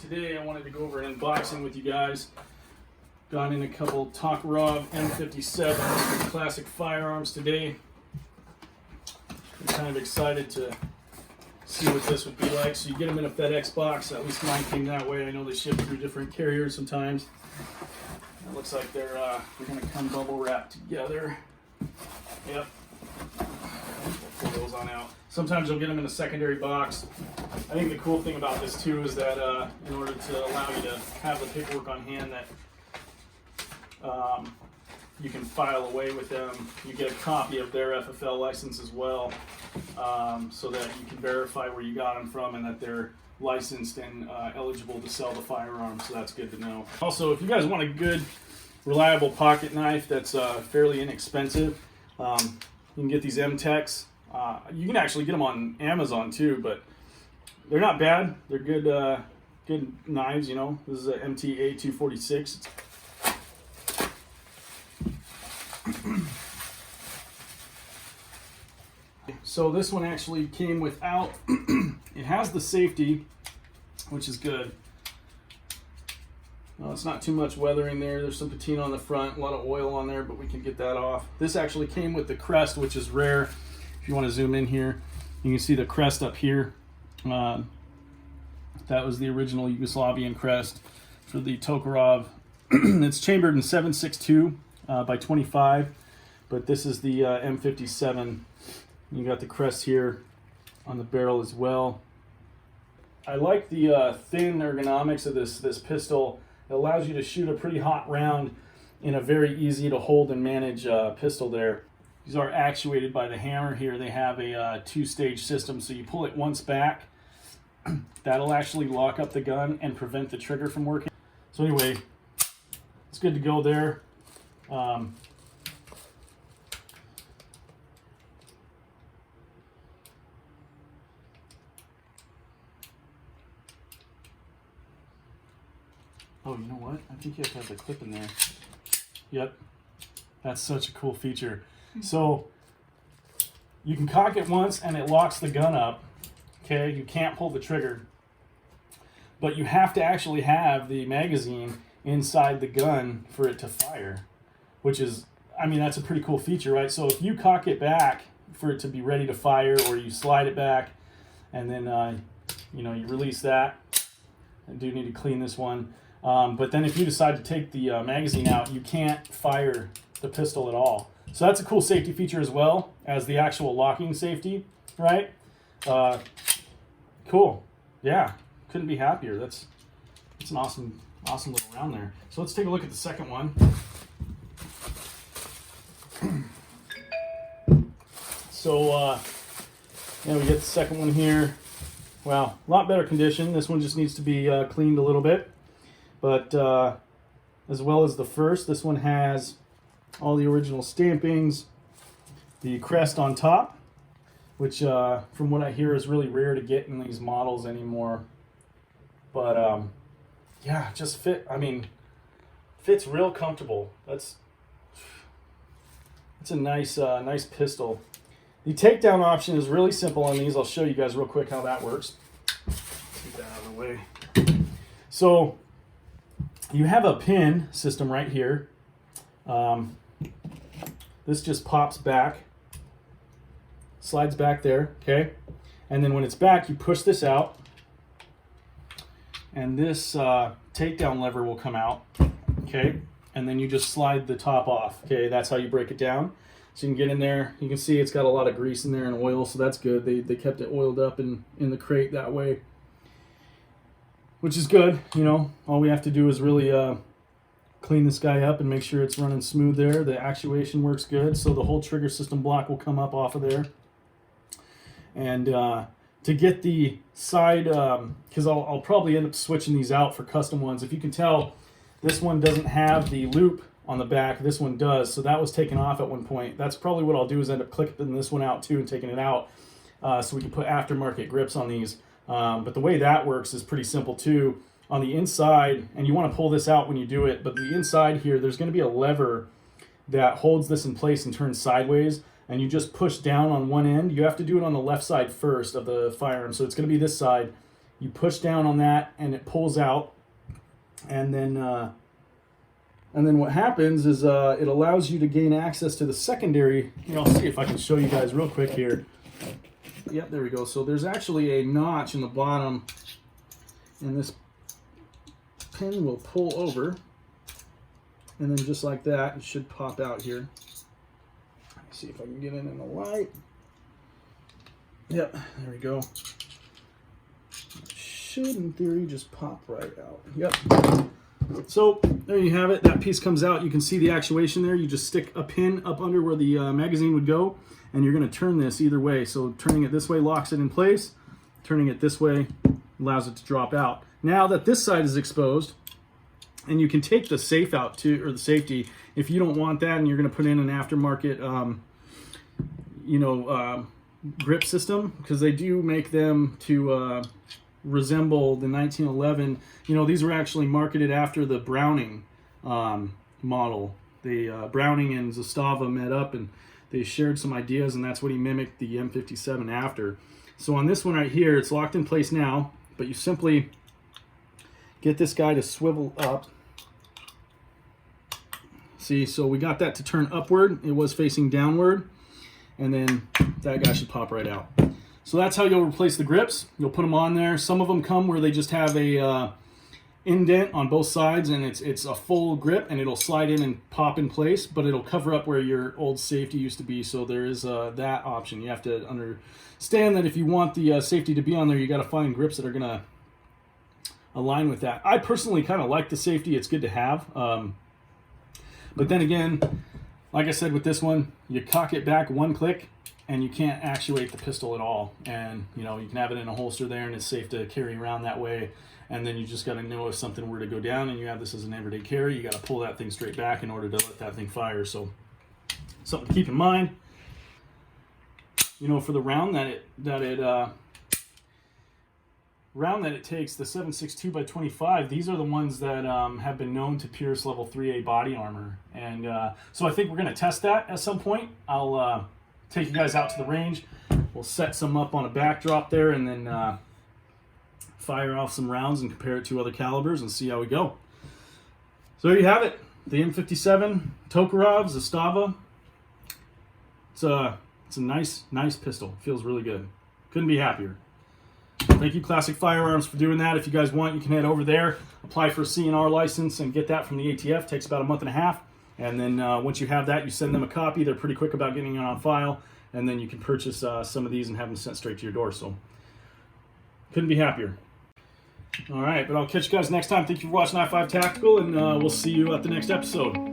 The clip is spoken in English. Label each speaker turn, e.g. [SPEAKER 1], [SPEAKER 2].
[SPEAKER 1] today I wanted to go over an unboxing with you guys. Got in a couple Tokarev M57 classic firearms today. I'm kind of excited to see what this would be like. So you get them in a FedEx box. At least mine came that way. I know they ship through different carriers sometimes. It looks like they're going to come bubble wrapped together. Yep. We'll pull those on out. Sometimes you'll get them in a secondary box. I think the cool thing about this too is that in order to allow you to have the paperwork on hand that you can file away with them, you get a copy of their FFL license as well, so that you can verify where you got them from and that they're licensed and eligible to sell the firearm. So that's good to know. Also, if you guys want a good, reliable pocket knife that's fairly inexpensive, you can get these M-Techs. You can actually get them on Amazon too, but they're not bad. They're good, good knives. You know, this is a MTA 246. So this one actually came without. It has the safety, which is good. Well, it's not too much weathering there. There's some patina on the front, a lot of oil on there, but we can get that off. This actually came with the crest, which is rare. If you want to zoom in here, you can see the crest up here. That was the original Yugoslavian crest for the Tokarev. It's chambered in 7.62 by 25, but this is the M57. You got the crest here on the barrel as well. I like the thin ergonomics of this pistol. It allows you to shoot a pretty hot round in a very easy to hold and manage pistol there. These are actuated by the hammer here. They have a two-stage system, so you pull it once back. That'll actually lock up the gun and prevent the trigger from working. So anyway, it's good to go there. Oh, you know what? I think you have to have the clip in there. Yep. That's such a cool feature. So you can cock it once and it locks the gun up. Okay, you can't pull the trigger. But you have to actually have the magazine inside the gun for it to fire, which is, I mean, that's a pretty cool feature, right? So if you cock it back for it to be ready to fire, or you slide it back and then, you know, you release that. I do need to clean this one. But then if you decide to take the magazine out, you can't fire the pistol at all. So that's a cool safety feature as well as the actual locking safety, right? Cool. Yeah, couldn't be happier. That's an awesome little round there. So let's take a look at the second one. So yeah, we get the second one here. Wow, a lot better condition. This one just needs to be cleaned a little bit. But as well as the first, this one has all the original stampings, the crest on top, which from what I hear is really rare to get in these models anymore. But yeah, just fits real comfortable. That's a nice nice pistol. The takedown option is really simple on these. I'll show you guys real quick how that works. Get that out of the way. So you have a pin system right here. This just pops back, slides back there, okay? And then when it's back, you push this out, and this takedown lever will come out, okay? And then you just slide the top off, okay? That's how you break it down. So you can get in there. You can see it's got a lot of grease in there and oil, so that's good. They kept it oiled up in the crate that way, which is good. You know, all we have to do is really clean this guy up and make sure it's running smooth there. The actuation works good, so the whole trigger system block will come up off of there. And to get the side, because I'll probably end up switching these out for custom ones. If you can tell, this one doesn't have the loop on the back. This one does, so that was taken off at one point. That's probably what I'll do, is end up clipping this one out too and taking it out, so we can put aftermarket grips on these. But the way that works is pretty simple too. On the inside, and you want to pull this out when you do it, but the inside here, there's going to be a lever that holds this in place and turns sideways, and you just push down on one end. You have to do it on the left side first of the firearm, so it's going to be this side, You push down on that, and it pulls out. And then what happens is it allows you to gain access to the secondary. I'll see if I can show you guys real quick here. Yep, there we go. So there's actually a notch in the bottom, and this pin will pull over, and then just like that, it should pop out here. Let me see if I can get it in the light. Yep, there we go. It should, in theory, just pop right out. Yep. So there you have it. That piece comes out. You can see the actuation there. You just stick a pin up under where the magazine would go, and you're going to turn this either way. So turning it this way locks it in place. Turning it this way allows it to drop out. Now that this side is exposed, and you can take the safe out too, or the safety, if you don't want that and you're going to put in an aftermarket, grip system, because they do make them to resemble the 1911. These were actually marketed after the Browning model. Browning and Zastava met up and they shared some ideas, and that's what he mimicked the M57 after. So on this one right here, it's locked in place now, but you simply get this guy to swivel up. See, so we got that to turn upward. It was facing downward, and then that guy should pop right out. So that's how you'll replace the grips. You'll put them on there. Some of them come where they just have a indent on both sides, and it's a full grip, and it'll slide in and pop in place, but it'll cover up where your old safety used to be. So there is that option. You have to understand that if you want the safety to be on there, you got to find grips that are going to align with that. I personally kind of like the safety. It's good to have. But then again, like I said with this one, you cock it back one click, and you can't actuate the pistol at all. And you can have it in a holster there, and it's safe to carry around that way. And then you just got to know if something were to go down and you have this as an everyday carry, you got to pull that thing straight back in order to let that thing fire. So something to keep in mind. For the round that it takes, the 7.62 by 25, these are the ones that have been known to pierce level 3A body armor. And so I think we're going to test that at some point. I'll take you guys out to the range. We'll set some up on a backdrop there, and then fire off some rounds and compare it to other calibers and see how we go. So there you have it. The M57 Tokarev Zastava. It's a nice pistol. Feels really good. Couldn't be happier. Thank you, Classic Firearms, for doing that. If you guys want, you can head over there, apply for a CNR license, and get that from the ATF. Takes about a month and a half. And then once you have that, you send them a copy. They're pretty quick about getting it on file. And then you can purchase some of these and have them sent straight to your door. So couldn't be happier. All right, but I'll catch you guys next time. Thank you for watching I5 Tactical, and we'll see you at the next episode.